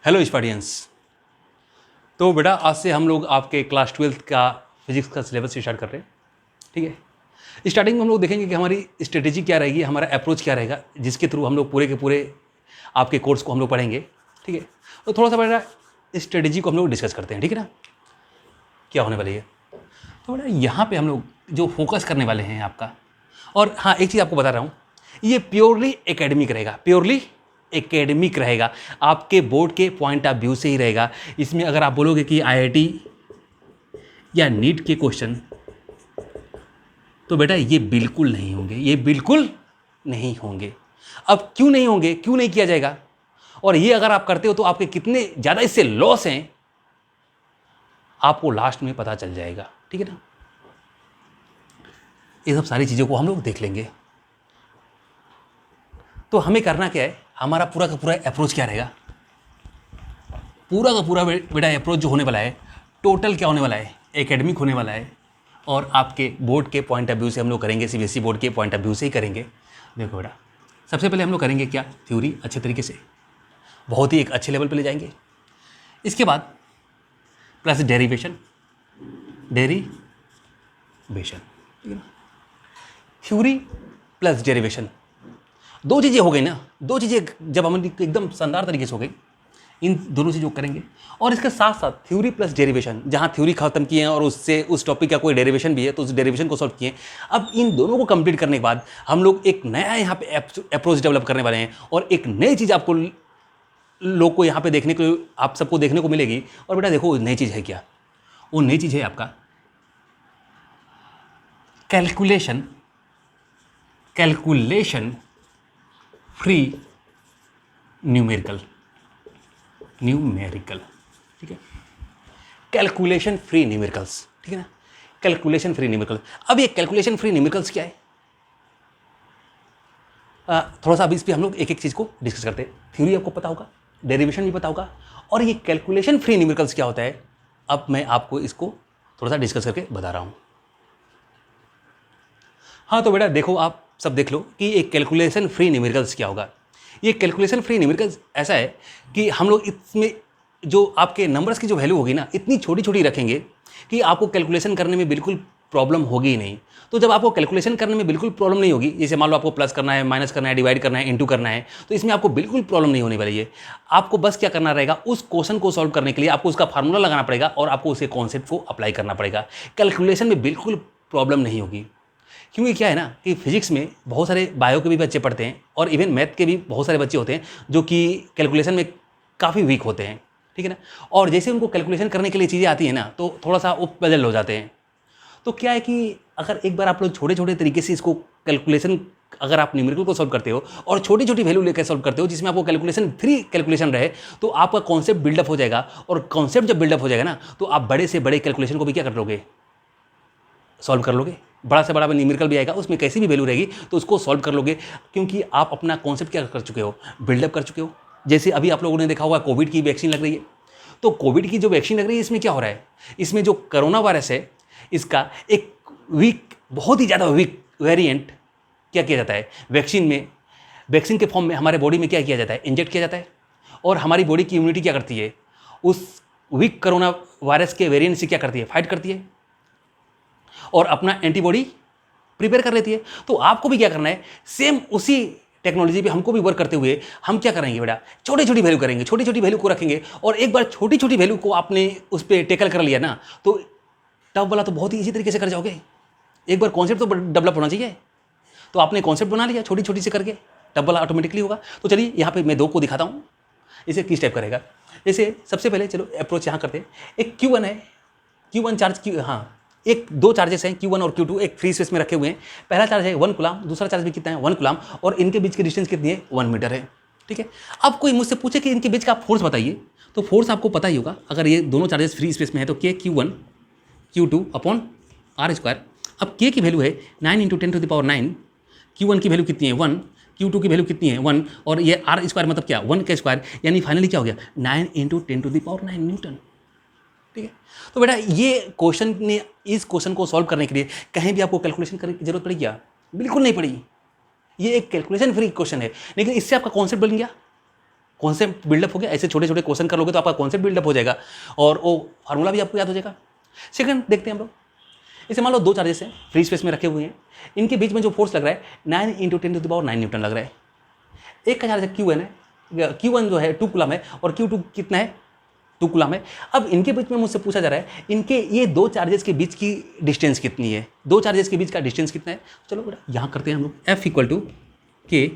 Hello students. तो बेटा आज से हम लोग आपके क्लास 12th का फिजिक्स का सिलेबस स्टार्ट कर रहे हैं। ठीक है, स्टार्टिंग में हम लोग देखेंगे कि हमारी स्ट्रेटेजी क्या रहेगी, हमारा अप्रोच क्या रहेगा, जिसके थ्रू हम लोग पूरे के पूरे आपके कोर्स को हम लोग पढ़ेंगे। ठीक है, तो थोड़ा सा बेटा स्ट्रेटेजी को हम लोग डिस्कस करते हैं। ठीक है ना, क्या होने वाली है। तो बेटा यहाँ पे हम लोग जो फोकस करने वाले हैं आपका, और हाँ एक चीज़ आपको बता रहा हूँ, ये प्योरली एकेडमिक रहेगा, प्योरली एकेडमिक रहेगा, आपके बोर्ड के पॉइंट ऑफ व्यू से ही रहेगा। इसमें अगर आप बोलोगे कि आईआईटी या नीट के क्वेश्चन, तो बेटा ये बिल्कुल नहीं होंगे, ये बिल्कुल नहीं होंगे। अब क्यों नहीं होंगे, क्यों नहीं किया जाएगा, और ये अगर आप करते हो तो आपके कितने ज़्यादा इससे लॉस हैं आपको लास्ट में पता चल जाएगा। ठीक है ना, ये सब सारी चीज़ों को हम लोग देख लेंगे। तो हमें करना क्या है, हमारा पूरा का पूरा अप्रोच क्या रहेगा, पूरा का पूरा बेटा अप्रोच जो होने वाला है, टोटल क्या होने वाला है, एकेडमिक होने वाला है, और आपके बोर्ड के पॉइंट ऑफ व्यू से हम लोग करेंगे, सीबीएसई बोर्ड के पॉइंट ऑफ व्यू से ही करेंगे। देखो बेटा, सबसे पहले हम लोग करेंगे क्या, थ्योरी अच्छे तरीके से, बहुत ही एक अच्छे लेवल पे ले जाएंगे। इसके बाद प्लस डेरिवेशन, डेरिवेशन, ठीक है ना, थ्योरी प्लस डेरिवेशन, दो चीज़ें हो गई ना, दो चीज़ें जब हम एकदम शानदार तरीके से हो गई, इन दोनों चीज़ों को करेंगे। और इसके साथ साथ थ्योरी प्लस डेरिवेशन, जहाँ थ्योरी खत्म किए हैं और उससे उस टॉपिक का कोई डेरिवेशन भी है तो उस डेरिवेशन को सॉल्व किए। अब इन दोनों को कंप्लीट करने के बाद हम लोग एक नया यहाँ पे अप्रोच डेवलप करने वाले हैं, और एक नई चीज़ आपको लोग को यहाँ पे देखने को, आप सबको देखने को मिलेगी। और बेटा देखो नई चीज़ है क्या, वो नई चीज़ है आपका calculation, calculation free numerical, numerical, ठीक है, कैलकुलेशन फ्री न्यूमेरिकल्स, ठीक है ना, कैलकुलेशन फ्री न्यूमेरिकल। अब ये कैलकुलेशन फ्री न्यूमेरिकल्स क्या है, थोड़ा सा अभी इस पर हम लोग एक एक चीज़ को डिस्कस करते हैं। थ्योरी आपको पता होगा, डेरिवेशन भी पता होगा, और ये कैलकुलेशन फ्री न्यूमेरिकल्स क्या होता है, अब मैं आपको इसको थोड़ा सा डिस्कस करके बता रहा हूँ। हाँ तो बेटा देखो, आप सब देख लो कि ये कैलकुलेशन फ्री न्यूमेरिकल्स क्या होगा। ये कैलकुलेशन फ्री न्यूमेरिकल्स ऐसा है कि हम लोग इसमें जो आपके नंबर्स की जो वैल्यू होगी ना, इतनी छोटी छोटी रखेंगे कि आपको कैलकुलेशन करने में बिल्कुल प्रॉब्लम होगी ही नहीं। तो जब आपको कैलकुलेशन करने में बिल्कुल प्रॉब्लम नहीं होगी, जैसे मान लो आपको प्लस करना है, माइनस करना है, डिवाइड करना है, इंटू करना है, तो इसमें आपको बिल्कुल प्रॉब्लम नहीं होने वाली है। आपको बस क्या करना रहेगा, उस क्वेश्चन को सॉल्व करने के लिए आपको उसका फार्मूला लगाना पड़ेगा और आपको उसके कॉन्सेप्ट को अप्लाई करना पड़ेगा। कैलकुलेशन में बिल्कुल प्रॉब्लम नहीं होगी, क्योंकि क्या है ना कि फिजिक्स में बहुत सारे बायो के भी बच्चे पढ़ते हैं, और इवन मैथ के भी बहुत सारे बच्चे होते हैं जो कि कैलकुलेशन में काफ़ी वीक होते हैं। ठीक है ना, और जैसे उनको कैलकुलेशन करने के लिए चीज़ें आती हैं ना, तो थोड़ा सा वो पजल हो जाते हैं। तो क्या है कि अगर एक बार आप लोग छोटे छोटे तरीके से इसको कैलकुलेशन, अगर आप न्यूमेरिकल को सॉल्व करते हो और छोटी छोटी वैल्यू लेकर सॉल्व करते हो, जिसमें आपको कैलकुलेशन फ्री कैलकुलेशन रहे, तो आपका कॉन्सेप्ट बिल्डअप हो जाएगा। और कॉन्सेप्ट जब बिल्डअप हो जाएगा ना, तो आप बड़े से बड़े कैलकुलेशन को भी क्या कर लोगे, सॉल्व कर लोगे। बड़ा से बड़ा न्यूमेरिकल भी आएगा, उसमें कैसी भी वैल्यू रहेगी तो उसको सॉल्व कर लोगे, क्योंकि आप अपना कॉन्सेप्ट क्या कर चुके हो, बिल्डअप कर चुके हो। जैसे अभी आप लोगों ने देखा होगा कोविड की वैक्सीन लग रही है, तो कोविड की जो वैक्सीन लग रही है, इसमें क्या हो रहा है, इसमें जो कोरोना वायरस है, इसका एक वीक, बहुत ही ज़्यादा वीक वेरिएंट क्या किया जाता है वैक्सीन में, वैक्सीन के फॉर्म में हमारे बॉडी में क्या किया जाता है, इंजेक्ट किया जाता है, और हमारी बॉडी की इम्यूनिटी क्या करती है, उस वीक कोरोना वायरस के वेरिएंट से क्या करती है, फाइट करती है, और अपना एंटीबॉडी प्रिपेयर कर लेती है। तो आपको भी क्या करना है, सेम उसी टेक्नोलॉजी पे हमको भी वर्क करते हुए हम क्या करेंगे बेटा, छोटी छोटी वैल्यू करेंगे, छोटी छोटी वैल्यू को रखेंगे, और एक बार छोटी छोटी वैल्यू को आपने उस पर टेकल कर लिया ना, तो टफ वाला तो बहुत ही इजी तरीके से कर जाओगे। एक बार कॉन्सेप्ट तो डेवलप होना चाहिए, तो आपने कॉन्सेप्ट बना लिया छोटी छोटी से करके, टफ वाला ऑटोमेटिकली होगा। तो चलिए यहाँ पे मैं दो को दिखाता हूँ, इसे किस टाइप करेगा। जैसे सबसे पहले चलो अप्रोच यहाँ करते हैं, एक Q1 है, Q1 चार्ज, हाँ एक दो चार्जेस हैं Q1 और Q2, एक फ्री स्पेस में रखे हुए हैं। पहला चार्ज है 1 कूलम, दूसरा चार्ज भी कितना है 1 कूलम, और इनके बीच की डिस्टेंस कितनी है 1 मीटर है। ठीक है, अब कोई मुझसे पूछे कि इनके बीच का फोर्स बताइए, तो फोर्स आपको पता ही होगा, अगर ये दोनों चार्जेस फ्री स्पेस में है तो K Q1 Q2 upon R square. अब K की वैल्यू है 9 × 10⁹, Q1 की वैल्यू कितनी है 1, Q2 की वैल्यू कितनी है 1, और ये R स्क्वायर मतलब क्या 1 का स्क्वायर, यानी फाइनली क्या हो गया 9 × 10⁹ न्यूटन। ठीक है, तो बेटा ये क्वेश्चन ने, इस क्वेश्चन को सॉल्व करने के लिए कहीं भी आपको कैलकुलेशन करने की जरूरत पड़ी क्या, बिल्कुल नहीं पड़ी। ये एक कैलकुलेशन फ्री क्वेश्चन है, लेकिन इससे आपका कॉन्सेप्ट बन गया, कॉन्सेप्ट बिल्डअप हो गया। ऐसे छोटे छोटे क्वेश्चन कर लोगे तो आपका कॉन्सेप्ट बिल्डअप हो जाएगा और वो फार्मूला भी आपको याद हो जाएगा। सेकंड देखते हैं हम लोग, इसे मान लो दो चार्जेस हैं फ्री स्पेस में रखे हुए हैं, इनके बीच में जो फोर्स लग रहा है 9 × 10⁹ न्यूटन लग रहा है। एक का चार्ज Q1 है, Q1 जो है 2 कूलम है और Q2 कितना है 2 कूलम है। अब इनके बीच में मुझसे पूछा जा रहा है इनके ये दो चार्जेस के बीच की डिस्टेंस कितनी है, दो चार्जेस के बीच का डिस्टेंस कितना है। चलो बेटा यहाँ करते हैं हम लोग, F = K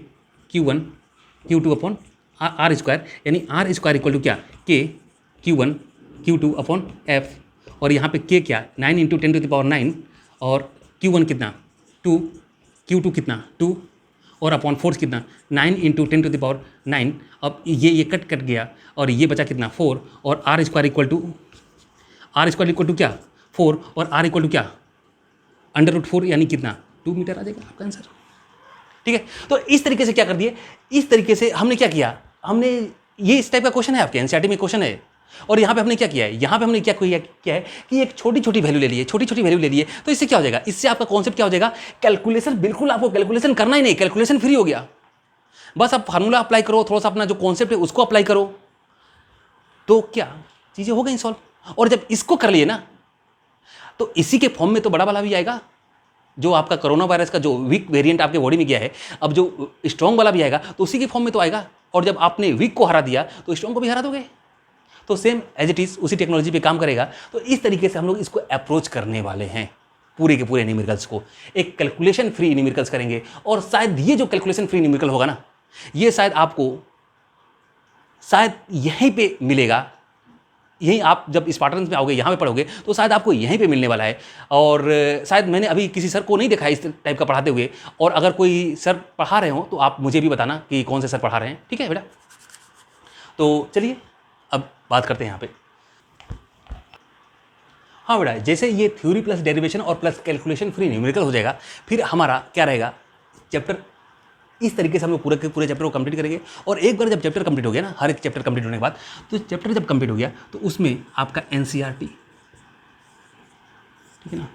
Q1 Q2 R square, यानी R स्क्वायर इक्वल टू क्या K Q1 Q2 F, और यहाँ पे K क्या 9 × 10⁹ और Q1 कितना 2, Q2 कितना 2 और अपॉन फोर्स कितना 9 × 10⁹। अब ये कट गया और ये बचा कितना 4, और R स्क्वायर इक्वल टू क्या 4 और R इक्वल टू क्या √4, यानी कितना 2 मीटर आ जाएगा आपका आंसर। ठीक है, तो इस तरीके से क्या कर दिए, इस तरीके से हमने क्या किया, हमने ये इस टाइप का क्वेश्चन है आपके एनसीईआरटी में क्वेश्चन है, और यहाँ पे हमने क्या किया है, यहाँ पे हमने क्या है कि एक छोटी छोटी वैल्यू ले लिए, छोटी छोटी वैल्यू ले लिए। तो इससे क्या हो जाएगा, इससे आपका कॉन्सेप्ट क्या हो जाएगा, कैलकुलेशन, बिल्कुल आपको कैलकुलेशन करना ही नहीं, कैलकुलेशन फ्री हो गया। बस आप फार्मूला अप्लाई करो, थोड़ा सा अपना जो कॉन्सेप्ट है उसको अप्लाई करो, तो क्या चीज़ें हो गई सॉल्व। और जब इसको कर लिए ना तो इसी के फॉर्म में तो बड़ा वाला भी आएगा, जो आपका कोरोना वायरस का जो वीक वेरिएंट आपके बॉडी में गया है, अब जो स्ट्रॉन्ग वाला भी आएगा तो उसी के फॉर्म में तो आएगा। और जब आपने वीक को हरा दिया तो स्ट्रॉन्ग को भी हरा दोगे, तो सेम एज इट इज़ उसी टेक्नोलॉजी पे काम करेगा। तो इस तरीके से हम लोग इसको अप्रोच करने वाले हैं, पूरे के पूरे न्यूमेरिकल्स को एक कैलकुलेशन फ्री न्यूमेरिकल्स करेंगे। और शायद ये जो कैलकुलेशन फ्री न्यूमेरिकल होगा ना, ये शायद आपको शायद यहीं पे मिलेगा, यहीं आप जब स्पार्टन्स में आओगे, यहाँ पे पढ़ोगे तो शायद आपको यहीं पे मिलने वाला है। और शायद मैंने अभी किसी सर को नहीं देखा है इस टाइप का पढ़ाते हुए, और अगर कोई सर पढ़ा रहे हो तो आप मुझे भी बताना कि कौन से सर पढ़ा रहे हैं। ठीक है बेटा, तो चलिए अब बात करते हैं यहाँ पे। हाँ बेटा, जैसे ये थ्योरी प्लस डेरिवेशन और प्लस कैलकुलेशन फ्री न्यूमेरिकल हो जाएगा, फिर हमारा क्या रहेगा, चैप्टर इस तरीके से हम लोग पूरे के पूरे चैप्टर को कंप्लीट करेंगे। और एक बार जब चैप्टर कंप्लीट हो गया ना, हर एक चैप्टर कंप्लीट होने के बाद, तो चैप्टर जब कंप्लीट हो गया तो उसमें आपका एनसीईआरटी, ठीक है ना,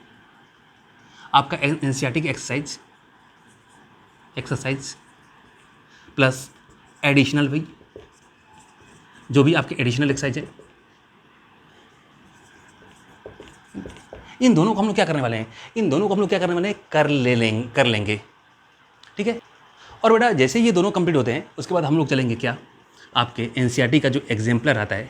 आपका एनसीईआरटी की एक्सरसाइज प्लस एडिशनल भी, जो भी आपके एडिशनल एक्सरसाइज है, इन दोनों को हम लोग क्या करने वाले हैं, कर लेंगे। ठीक है, और बेटा जैसे ये दोनों कंप्लीट होते हैं उसके बाद हम लोग चलेंगे क्या, आपके एनसीईआरटी का जो एग्जाम्पलर आता है,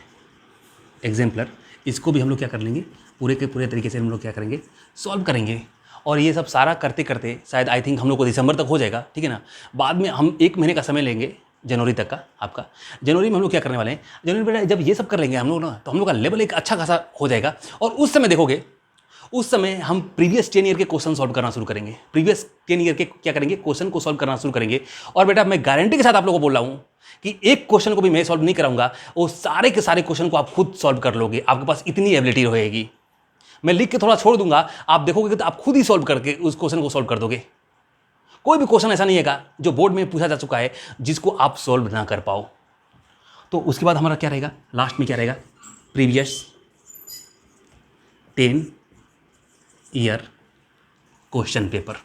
एग्जाम्पलर, इसको भी हम लोग क्या कर लेंगे, पूरे के पूरे तरीके से हम लोग क्या करेंगे, सॉल्व करेंगे। और ये सब सारा करते करते शायद आई थिंक हम लोग को दिसंबर तक हो जाएगा। ठीक है ना, बाद में हम 1 महीने का समय लेंगे, जनवरी तक का आपका। जनवरी में हम लोग क्या करने वाले हैं, जनवरी बेटा जब ये सब कर लेंगे हम लोग ना, तो हम लोग का लेवल एक अच्छा खासा हो जाएगा। और उस समय देखोगे, उस समय हम प्रीवियस 10 ईयर के क्वेश्चन सॉल्व करना शुरू करेंगे, प्रीवियस 10 ईयर के क्या करेंगे, क्वेश्चन को सॉल्व करना शुरू करेंगे। और बेटा मैं गारंटी के साथ आप लोगों को बोल रहा हूँ कि एक क्वेश्चन को भी मैं सॉल्व नहीं कराऊंगा, वो सारे के सारे क्वेश्चन को आप खुद सॉल्व कर लोगे, आपके पास इतनी एबिलिटी रहेगी। मैं लिख के थोड़ा छोड़ दूंगा, आप देखोगे तो आप खुद ही सॉल्व करके उस क्वेश्चन को सॉल्व कर दोगे। कोई भी क्वेश्चन ऐसा नहीं है जो बोर्ड में पूछा जा चुका है जिसको आप सॉल्व ना कर पाओ। तो उसके बाद हमारा क्या रहेगा, लास्ट में क्या रहेगा, प्रीवियस 10 ईयर क्वेश्चन पेपर,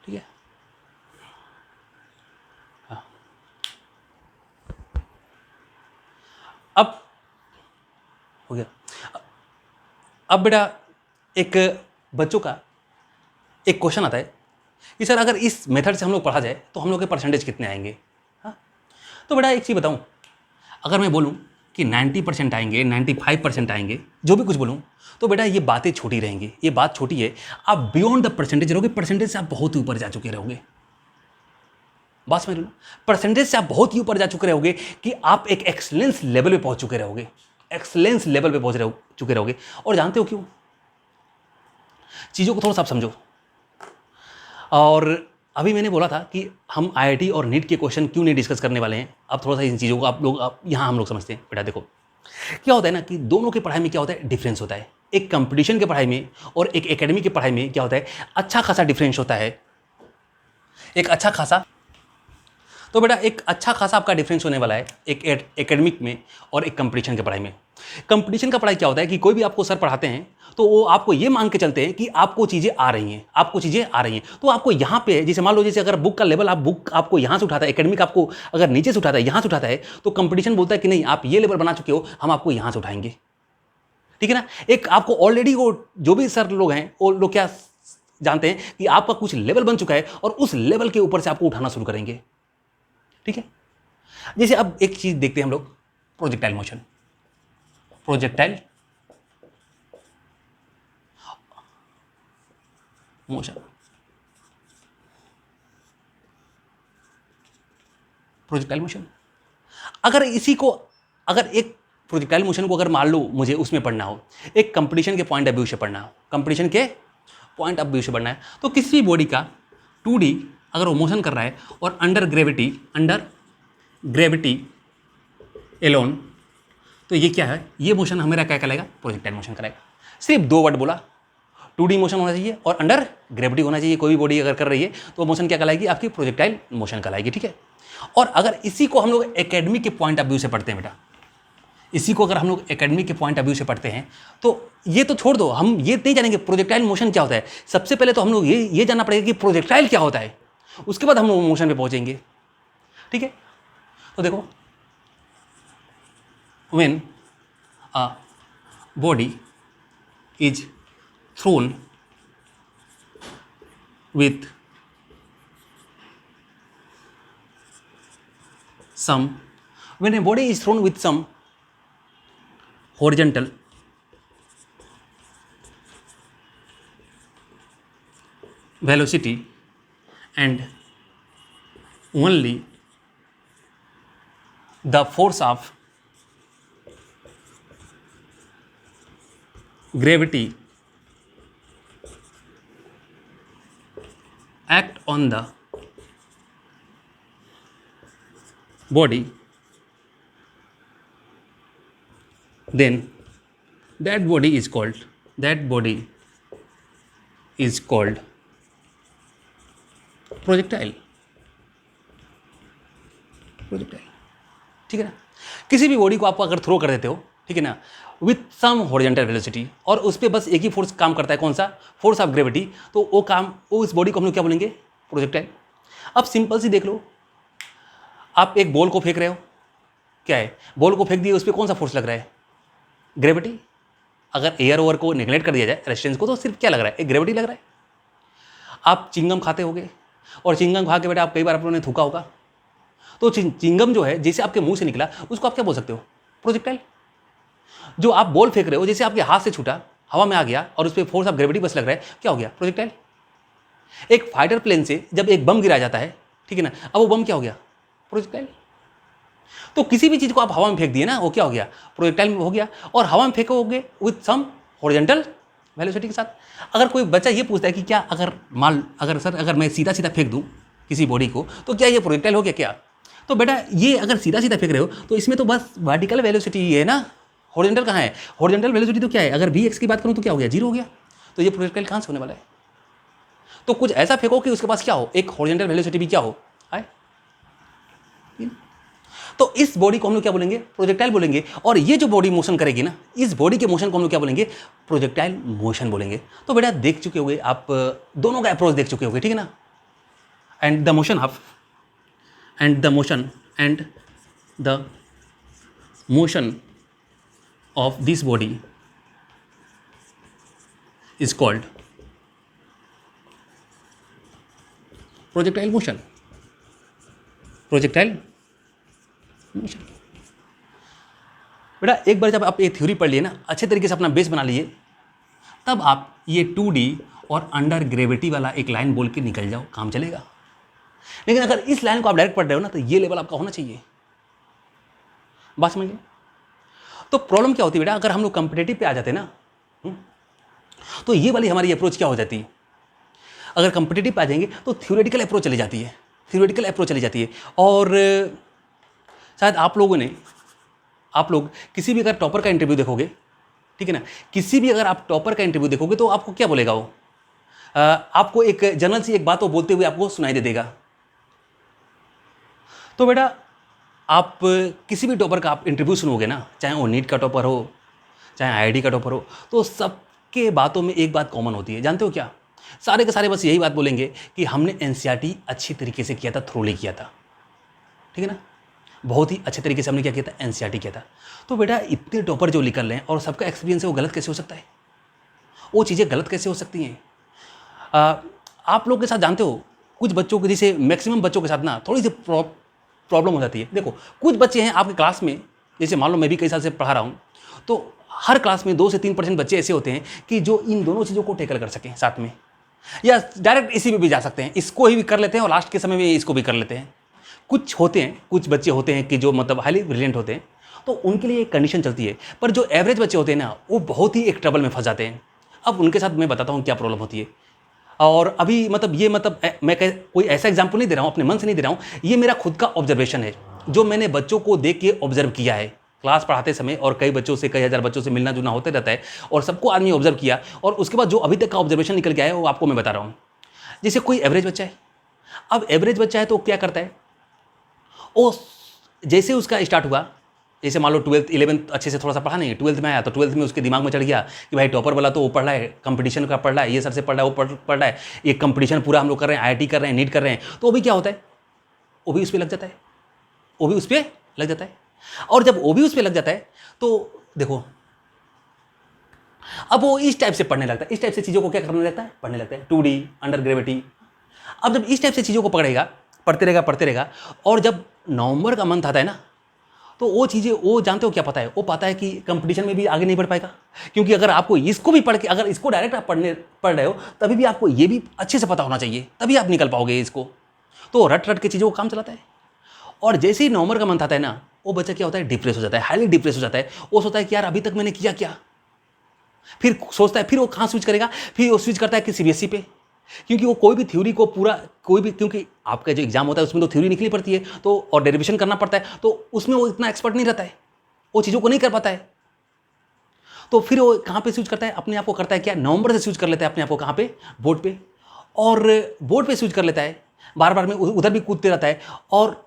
ठीक है। हाँ, अब हो गया। अब बेटा एक बच्चों का एक क्वेश्चन आता है कि सर अगर इस मेथड से हम लोग पढ़ा जाए तो हम लोग के परसेंटेज कितने आएंगे। हाँ, तो बेटा एक चीज़ बताऊं, अगर मैं बोलूं कि 90% आएंगे, 95% आएंगे, जो भी कुछ बोलूं, तो बेटा ये बातें छोटी रहेंगी। ये बात छोटी है, आप बियॉन्ड द परसेंटेज रहोगे, परसेंटेज से आप बहुत ही ऊपर जा चुके रहोगे। बात समझ लो, परसेंटेज से आप बहुत ही ऊपर जा चुके रहोगे कि आप एक एक्सलेंस लेवल पे पहुंच चुके रहोगे, एक्सलेंस लेवल पे पहुंच चुके रहोगे। और जानते हो क्यों, चीज़ों को थोड़ा सा आप समझो। और अभी मैंने बोला था कि हम आईआईटी और नीट के क्वेश्चन क्यों नहीं डिस्कस करने वाले हैं। अब थोड़ा सा इन चीज़ों को आप लोग यहाँ हम लोग समझते हैं। बेटा देखो क्या होता है ना कि दोनों के पढ़ाई में क्या होता है, डिफरेंस होता है। एक कंपटीशन के पढ़ाई में और एक एकेडमी के पढ़ाई में क्या होता है, अच्छा खासा डिफरेंस होता है, एक अच्छा खासा। तो बेटा एक अच्छा खासा आपका डिफरेंस होने वाला है एक एकेडमिक में और एक कंपटीशन की पढ़ाई में। कंपटीशन का पढ़ाई क्या होता है कि कोई भी आपको सर पढ़ाते हैं तो वो आपको ये मान के चलते हैं कि आपको चीज़ें आ रही हैं, आपको चीज़ें आ रही हैं। तो आपको यहाँ पे जैसे मान लो, जैसे अगर बुक का लेवल बुक आपको यहाँ से उठाता है, एकेडमिक आपको अगर नीचे से उठाता है, यहाँ से उठाता है, तो कंपटीशन बोलता है कि नहीं आप ये लेवल बना चुके हो, हम आपको यहाँ से उठाएंगे। ठीक है ना। एक आपको ऑलरेडी वो जो भी सर लोग हैं वो लोग क्या जानते हैं कि आपका कुछ लेवल बन चुका है और उस लेवल के ऊपर से आपको उठाना शुरू करेंगे। ठीक है। जैसे अब एक चीज देखते हैं हम लोग, projectile motion. Projectile motion, projectile motion, अगर इसी को अगर एक प्रोजेक्टाइल मोशन को अगर मान लो मुझे उसमें पढ़ना हो, एक कंपटीशन के पॉइंट ऑफ व्यू से पढ़ना हो, कंपटीशन के पॉइंट ऑफ व्यू से पढ़ना है, तो किसी भी बॉडी का 2D अगर वो मोशन कर रहा है और अंडर ग्रेविटी एलोन, तो ये क्या है, ये मोशन हमारा क्या कहलाएगा, प्रोजेक्टाइल मोशन कराएगा। सिर्फ 2 वर्ड बोला, 2D मोशन होना चाहिए और अंडर ग्रेविटी होना चाहिए। कोई भी बॉडी अगर कर रही है तो मोशन क्या कहलाएगी, आपकी प्रोजेक्टाइल मोशन कहलाएगी। ठीक है। और अगर इसी को हम लोग एकेडमी के पॉइंट ऑफ व्यू से पढ़ते हैं बेटा, इसी को अगर हम लोग एकेडमी के पॉइंट ऑफ व्यू से पढ़ते हैं तो ये तो छोड़ दो, हम ये नहीं जानेंगे प्रोजेक्टाइल मोशन क्या होता है। सबसे पहले तो हम लोग ये जानना पड़ेगा कि प्रोजेक्टाइल क्या होता है, उसके बाद हम लोग मोशन पे पहुंचेंगे। ठीक है। तो देखो, when a body is throne with some, when a body is thrown with some horizontal velocity and only the force of gravity act on the body, then that body is called projectile। ठीक है ना। किसी भी body को आप अगर throw कर देते हो, ठीक है ना, विथ सम हॉरिजॉन्टल वेलोसिटी, और उस पर बस एक ही फोर्स काम करता है, कौन सा, फोर्स ऑफ ग्रेविटी, तो वो इस बॉडी को हम लोग क्या बोलेंगे, प्रोजेक्टाइल। अब सिंपल सी देख लो, आप एक बॉल को फेंक रहे हो, क्या है, बॉल को फेंक दिए, उस पर कौन सा फोर्स लग रहा है, ग्रेविटी। अगर एयर ओवर को नेग्लेक्ट कर दिया जाए, रेजिस्टेंस को, तो सिर्फ क्या लग रहा है, एक ग्रेविटी लग रहा है। आप चिंगम खाते होगे और चिंगम खा के बेटा आप कई बार आप लोगों ने थूका होगा, तो चिंगम जो है जैसे आपके मुंह से निकला उसको आप क्या बोल सकते हो, प्रोजेक्टाइल। जो आप बॉल फेंक रहे हो, जैसे आपके हाथ से छूटा, हवा में आ गया और उस पर फोर्स ऑफ ग्रेविटी बस लग रहा है, क्या हो गया, प्रोजेक्टाइल। एक फाइटर प्लेन से जब एक बम गिराया जाता है, ठीक है ना, अब वो बम क्या हो गया, प्रोजेक्टाइल। तो किसी भी चीज को आप हवा में फेंक दिए ना, वो क्या हो गया, प्रोजेक्टाइल हो गया। और हवा में फेंकोगे विथ सम हॉरिजॉन्टल वेलोसिटी के साथ। अगर कोई बच्चा ये पूछता है कि क्या अगर सर अगर मैं सीधा सीधा फेंक दूं किसी बॉडी को, तो क्या ये प्रोजेक्टाइल हो गया क्या, तो बेटा ये अगर सीधा सीधा फेंक रहे हो तो इसमें तो बस वर्टिकल वेलोसिटी ही है ना, हॉरिजॉन्टल कहाँ है, हॉरिजॉन्टल वेलोसिटी तो क्या है, अगर Vx की बात करूँ तो क्या हो गया, 0 हो गया। तो ये प्रोजेक्टाइल कहाँ से होने वाला है। तो कुछ ऐसा फेंको कि उसके पास क्या हो, एक हॉरिजॉन्टल वेलोसिटी भी क्या हो, है। तो इस बॉडी को हम लोग क्या बोलेंगे, प्रोजेक्टाइल बोलेंगे। और ये जो बॉडी मोशन करेगी ना, इस बॉडी के मोशन को हम लोग क्या बोलेंगे, प्रोजेक्टाइल मोशन बोलेंगे। तो बेटा देख चुके होंगे आप, दोनों का अप्रोच देख चुके होंगे, ठीक है ना। And the motion of this body is called projectile motion। बेटा एक बार जब आप ये थ्योरी पढ़ लिए ना, अच्छे तरीके से अपना बेस बना लिए, तब आप ये 2D और अंडर ग्रेविटी वाला एक लाइन बोल के निकल जाओ, काम चलेगा। लेकिन अगर इस लाइन को आप डायरेक्ट पढ़ रहे हो ना, तो ये लेवल आपका होना चाहिए। बात समझिए। तो प्रॉब्लम क्या होती है बेटा, अगर हम लोग कॉम्पिटिटिव पे आ जाते हैं ना, तो ये वाली हमारी अप्रोच क्या हो जाती है, अगर कॉम्पिटिटिव पे आ जाएंगे तो थ्योरेटिकल अप्रोच चली जाती है। और शायद आप लोग किसी भी अगर टॉपर का इंटरव्यू देखोगे, ठीक है ना, किसी भी अगर आप टॉपर का इंटरव्यू देखोगे तो आपको क्या बोलेगा वो, आपको एक जनरल सी एक बात वो बोलते हुए आपको सुनाई दे देगा। तो बेटा आप किसी भी टॉपर का आप इंटरव्यू सुनोगे ना, चाहे वो नीट का टॉपर हो, चाहे आईआईटी का टॉपर हो, तो सबके बातों में एक बात कॉमन होती है, जानते हो क्या? सारे के सारे बस यही बात बोलेंगे कि हमने एनसीईआरटी अच्छी तरीके से किया था, थ्रोली किया था, ठीक है ना, बहुत ही अच्छे तरीके से हमने क्या किया था, एनसीईआरटी किया था। तो बेटा इतने टॉपर जो निकल रहे हैं और सबका एक्सपीरियंस है, वो गलत कैसे हो सकता है? वो चीज़ें गलत कैसे हो सकती हैं? आप लोग के साथ जानते हो, कुछ बच्चों के, जैसे मैक्सिमम बच्चों के साथ ना थोड़ी सी प्रॉब्लम हो जाती है। देखो कुछ बच्चे हैं आपकी क्लास में, जैसे मान लो मैं भी कई साल से पढ़ा रहा हूँ, तो हर क्लास में 2 से 3% बच्चे ऐसे होते हैं कि जो इन दोनों चीज़ों को टैकल कर सकें साथ में, या डायरेक्ट इसी में भी जा सकते हैं, इसको ही भी कर लेते हैं और लास्ट के समय में इसको भी कर लेते हैं। कुछ होते हैं, कुछ बच्चे होते हैं कि जो मतलब हाईली ब्रिलियंट होते हैं, तो उनके लिए एक कंडीशन चलती है। पर जो एवरेज बच्चे होते हैं ना, वो बहुत ही एक ट्रबल में फंस जाते हैं। अब उनके साथ मैं बताता हूँ क्या प्रॉब्लम होती है। और अभी मतलब ये मतलब मैं कोई ऐसा एग्जाम्पल नहीं दे रहा हूँ, अपने मन से नहीं दे रहा हूँ, ये मेरा खुद का ऑब्जर्वेशन है, जो मैंने बच्चों को देख के ऑब्जर्व किया है क्लास पढ़ाते समय, और कई बच्चों से, कई हज़ार बच्चों से मिलना जुलना होते रहता है, और सबको आदमी ऑब्जर्व किया, और उसके बाद जो अभी तक का ऑब्जर्वेशन निकल के आया है वो आपको मैं बता रहा हूँ। जैसे कोई एवरेज बच्चा है, अब एवरेज बच्चा है तो क्या करता है, वो जैसे उसका स्टार्ट हुआ, जैसे मान लो 12th 11th अच्छे से थोड़ा सा पढ़ा नहीं, 12th में आया तो 12th में उसके दिमाग में चढ़ गया कि भाई टॉपर वाला तो वो पढ़ रहा है, कंपटीशन का पढ़ रहा है, ये सर से पढ़ रहा है, वो पढ़ रहा है, ये कंपटीशन पूरा हम लोग कर रहे हैं, आईआईटी कर रहे हैं, नीट कर रहे हैं, तो वो भी क्या होता है, वो भी उस पर लग जाता है, वो भी उस पर लग जाता है। और जब वो भी उस पर लग जाता है तो देखो, अब वो इस टाइप से पढ़ने लगता है, इस टाइप से चीज़ों को क्या करने लगता है, पढ़ने लगता है, 2D अंडर ग्रेविटी। अब जब इस टाइप से चीज़ों को पकड़ेगा, पढ़ते रहेगा, और जब नवंबर का मंथ आता है ना, तो वो चीज़ें, वो जानते हो क्या पता है, वो पता है कि कंपटीशन में भी आगे नहीं बढ़ पाएगा, क्योंकि अगर आपको इसको भी पढ़ के, अगर इसको डायरेक्ट आप पढ़ रहे हो, तभी भी आपको ये भी अच्छे से पता होना चाहिए, तभी आप निकल पाओगे इसको। तो रट रट के चीज़ों को काम चलाता है। और जैसे ही नवंबर का मंथ आता है ना, वो बच्चा क्या होता है, डिप्रेस हो जाता है, हाईली डिप्रेस हो जाता है। वो सोचता है कि यार अभी तक मैंने किया क्या, फिर सोचता है, फिर वो कहाँ स्विच करेगा, फिर वो स्विच करता है कि सीबीएसई पे, क्योंकि वो कोई भी थ्योरी को पूरा, कोई भी, क्योंकि आपका जो एग्जाम होता है उसमें तो थ्योरी निकलनी पड़ती है, तो और डेरिवेशन करना पड़ता है, तो उसमें वो इतना एक्सपर्ट नहीं रहता है, वो चीज़ों को नहीं कर पाता है। तो फिर वो कहाँ पे स्विच करता है, अपने आप को करता है क्या, नवंबर से स्विच कर लेता है अपने आप को, कहाँ पे, बोर्ड पे, और बोर्ड पे स्विच कर लेता है, बार बार में उधर भी कूदते रहता है, और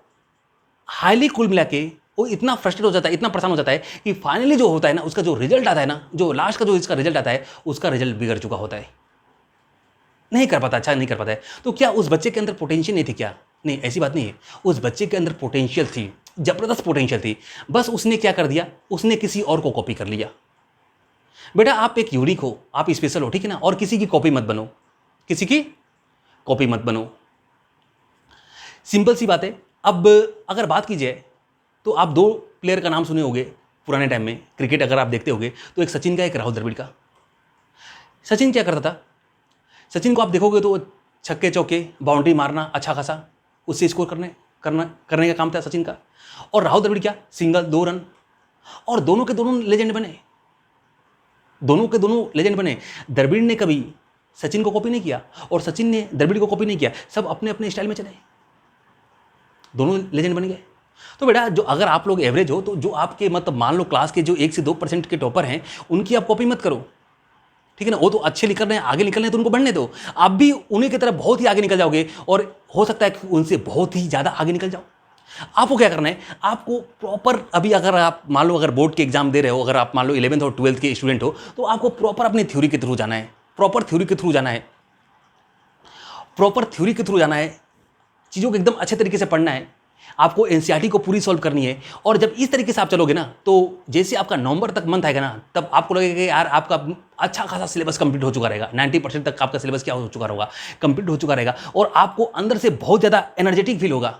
हाईली कुल मिला के वो इतना फ्रस्ट्रेट हो जाता है, इतना परेशान हो जाता है कि फाइनली जो होता है ना, उसका जो रिजल्ट आता है ना, जो लास्ट का जो इसका रिजल्ट आता है, उसका रिजल्ट बिगड़ चुका होता है, नहीं कर पाता, अच्छा नहीं कर पाता है। तो क्या उस बच्चे के अंदर पोटेंशियल नहीं थी क्या? नहीं, ऐसी बात नहीं है, उस बच्चे के अंदर पोटेंशियल थी, जबरदस्त पोटेंशियल थी, बस उसने क्या कर दिया, उसने किसी और को कॉपी कर लिया। बेटा आप एक यूनिक हो, आप स्पेशल हो, ठीक है ना, और किसी की कॉपी मत बनो, किसी की कॉपी मत बनो, सिंपल सी बात है। अब अगर बात की जाए तो आप 2 प्लेयर का नाम सुने होंगे पुराने टाइम में, क्रिकेट अगर आप देखते होंगे तो, एक सचिन का, एक राहुल द्रविड़ का। सचिन क्या करता था, सचिन को आप देखोगे तो छक्के चौके, बाउंड्री मारना अच्छा खासा, उससे स्कोर करने का काम था सचिन का। और राहुल द्रविड़ क्या, सिंगल, 2 रन, और दोनों के दोनों लेजेंड बने, दोनों के दोनों लेजेंड बने। द्रविड़ ने कभी सचिन को कॉपी नहीं किया और सचिन ने द्रविड़ को कॉपी नहीं किया, सब अपने अपने स्टाइल में चले, दोनों लेजेंड बन गए। तो बेटा जो, अगर आप लोग एवरेज हो, तो जो आपके मतलब मान लो क्लास के जो 1 से 2% के टॉपर हैं, उनकी आप कॉपी मत करो, ठीक है ना, वो तो अच्छे निकल रहे हैं, आगे निकल रहे हैं, तो उनको बढ़ने दो, आप भी उन्हीं की तरफ बहुत ही आगे निकल जाओगे, और हो सकता है कि उनसे बहुत ही ज़्यादा आगे निकल जाओ। आपको क्या करना है, आपको प्रॉपर, अभी अगर आप मान लो अगर बोर्ड के एग्जाम दे रहे हो, अगर आप मान लो 11th और 12th के स्टूडेंट हो, तो आपको प्रॉपर अपनी थ्योरी के थ्रू जाना है, प्रॉपर थ्योरी के थ्रू जाना है, प्रॉपर थ्योरी के थ्रू जाना है, चीज़ों को एकदम अच्छे तरीके से पढ़ना है, आपको एनसीईआरटी को पूरी सॉल्व करनी है। और जब इस तरीके से आप चलोगे ना, तो जैसे आपका नवंबर तक मंथ आएगा ना, तब आपको लगेगा कि यार आपका अच्छा खासा सिलेबस कंप्लीट हो चुका रहेगा, 90% तक आपका सिलेबस क्या हो चुका होगा, कंप्लीट हो चुका रहेगा, और आपको अंदर से बहुत ज़्यादा एनर्जेटिक फील होगा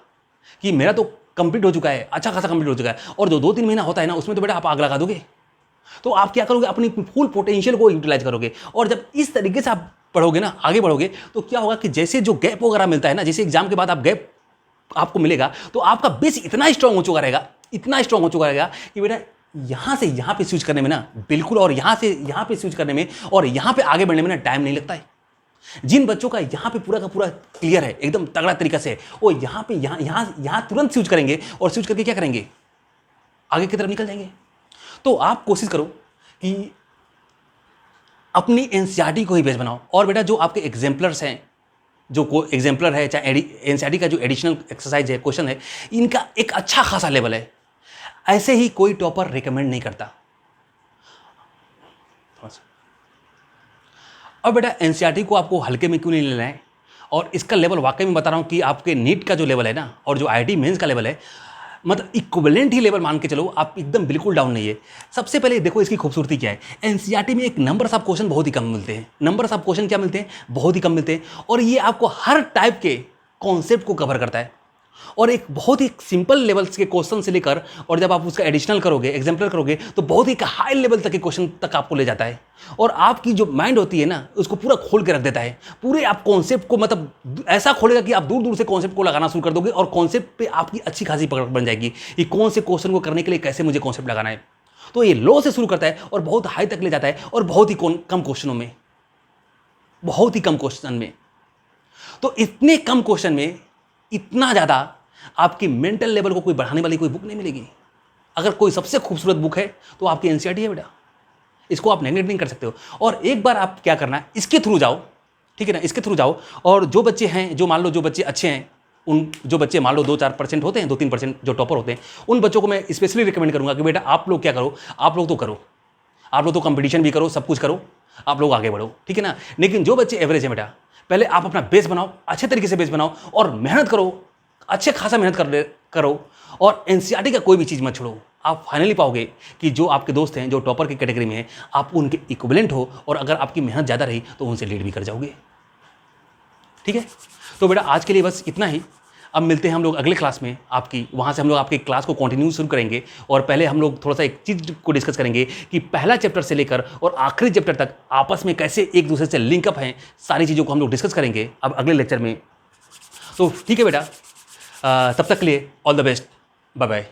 कि मेरा तो कंप्लीट हो चुका है, अच्छा खासा कंप्लीट हो चुका है। और जो 2-3 महीना होता है ना, उसमें तो बेटा आप आग लगा दोगे, तो आप क्या करोगे, अपनी फुल पोटेंशियल को यूटिलाइज करोगे। और जब इस तरीके से आप पढ़ोगे ना, आगे बढ़ोगे, तो क्या होगा कि जैसे जो गैप वगैरह मिलता है ना, जैसे एग्जाम के बाद आप गैप आपको मिलेगा, तो आपका बेस इतना स्ट्रांग हो चुका रहेगा, इतना स्ट्रांग हो चुका रहेगा कि बेटा यहां से यहां पे स्विच करने में ना बिल्कुल, और यहां से यहां पे स्विच करने में और यहां पे आगे बढ़ने में ना टाइम नहीं लगता है। जिन बच्चों का यहां पे पूरा का पूरा क्लियर है, एकदम तगड़ा तरीका से, वो यहां पे यहां तुरंत स्विच करेंगे, और स्विच करके क्या करेंगे, आगे की तरफ निकल जाएंगे। तो आप कोशिश करो कि अपनी एनसीईआरटी को ही बेस बनाओ। और बेटा जो आपके एग्जाम्पलर्स हैं, जो को एग्जाम्पलर है, चाहे एनसीईआरटी का जो एडिशनल एक्सरसाइज है, क्वेश्चन है, इनका एक अच्छा खासा लेवल है। ऐसे ही कोई टॉपर रिकमेंड नहीं करता। और बेटा एनसीईआरटी को आपको हल्के में क्यों नहीं लेना है, और इसका लेवल वाकई में बता रहा हूँ कि आपके नीट का जो लेवल है ना, और जो आईआईटी मेंस का लेवल है, मतलब इक्विवेलेंट ही लेवल मान के चलो, आप एकदम बिल्कुल डाउन नहीं है। सबसे पहले देखो इसकी खूबसूरती क्या है। एनसीईआरटी में एक नंबर्स ऑफ क्वेश्चन बहुत ही कम मिलते हैं। नंबर्स ऑफ क्वेश्चन क्या मिलते हैं? बहुत ही कम मिलते हैं। और ये आपको हर टाइप के कॉन्सेप्ट को कवर करता है, और एक बहुत ही सिंपल लेवल्स के क्वेश्चन से लेकर, और जब आप उसका एडिशनल करोगे, एग्जाम्पलर करोगे, तो बहुत ही हाई लेवल तक के क्वेश्चन तक आपको ले जाता है। और आपकी जो माइंड होती है ना, उसको पूरा खोल के रख देता है। पूरे आप कॉन्सेप्ट को मतलब ऐसा खोलेगा कि आप दूर दूर से कॉन्सेप्ट को लगाना शुरू कर दोगे, और कॉन्सेप्ट पे आपकी अच्छी खासी पकड़ बन जाएगी कि कौन से क्वेश्चन को करने के लिए कैसे मुझे कॉन्सेप्ट लगाना है। तो ये लो से शुरू करता है और बहुत हाई तक ले जाता है, और बहुत ही कम क्वेश्चनों में, बहुत ही कम क्वेश्चन में। तो इतने कम क्वेश्चन में इतना ज़्यादा आपकी मेंटल लेवल को कोई बढ़ाने वाली कोई बुक नहीं मिलेगी। अगर कोई सबसे खूबसूरत बुक है तो आपकी एनसीईआरटी है बेटा, इसको आप नेगलेक्ट नहीं कर सकते हो। और एक बार आप क्या करना है, इसके थ्रू जाओ, ठीक है ना, इसके थ्रू जाओ। और जो बच्चे हैं, जो मान लो जो बच्चे अच्छे हैं, उन जो बच्चे मान लो 2-4% होते हैं, 2-3% जो टॉपर होते हैं, उन बच्चों को मैं स्पेशली रिकमेंड करूंगा कि बेटा आप लोग क्या करो, आप लोग तो करो, आप लोग तो कंपटीशन भी करो, सब कुछ करो, आप लोग आगे बढ़ो, ठीक है ना। लेकिन जो बच्चे एवरेज हैं बेटा, पहले आप अपना बेस बनाओ, अच्छे तरीके से बेस बनाओ, और मेहनत करो, अच्छे खासा मेहनत करो, और एनसीईआरटी का कोई भी चीज़ मत छोड़ो। आप फाइनली पाओगे कि जो आपके दोस्त हैं, जो टॉपर की कैटेगरी में हैं, आप उनके इक्विवेलेंट हो, और अगर आपकी मेहनत ज़्यादा रही तो उनसे लीड भी कर जाओगे, ठीक है। तो बेटा आज के लिए बस इतना ही। अब मिलते हैं हम लोग अगले क्लास में आपकी, वहाँ से हम लोग आपकी क्लास को कंटिन्यू शुरू करेंगे। और पहले हम लोग थोड़ा सा एक चीज़ को डिस्कस करेंगे कि पहला चैप्टर से लेकर और आखिरी चैप्टर तक आपस में कैसे एक दूसरे से लिंकअप हैं, सारी चीज़ों को हम लोग डिस्कस करेंगे अब अगले लेक्चर में। तो ठीक है बेटा, तब तक के लिए all the best, bye bye.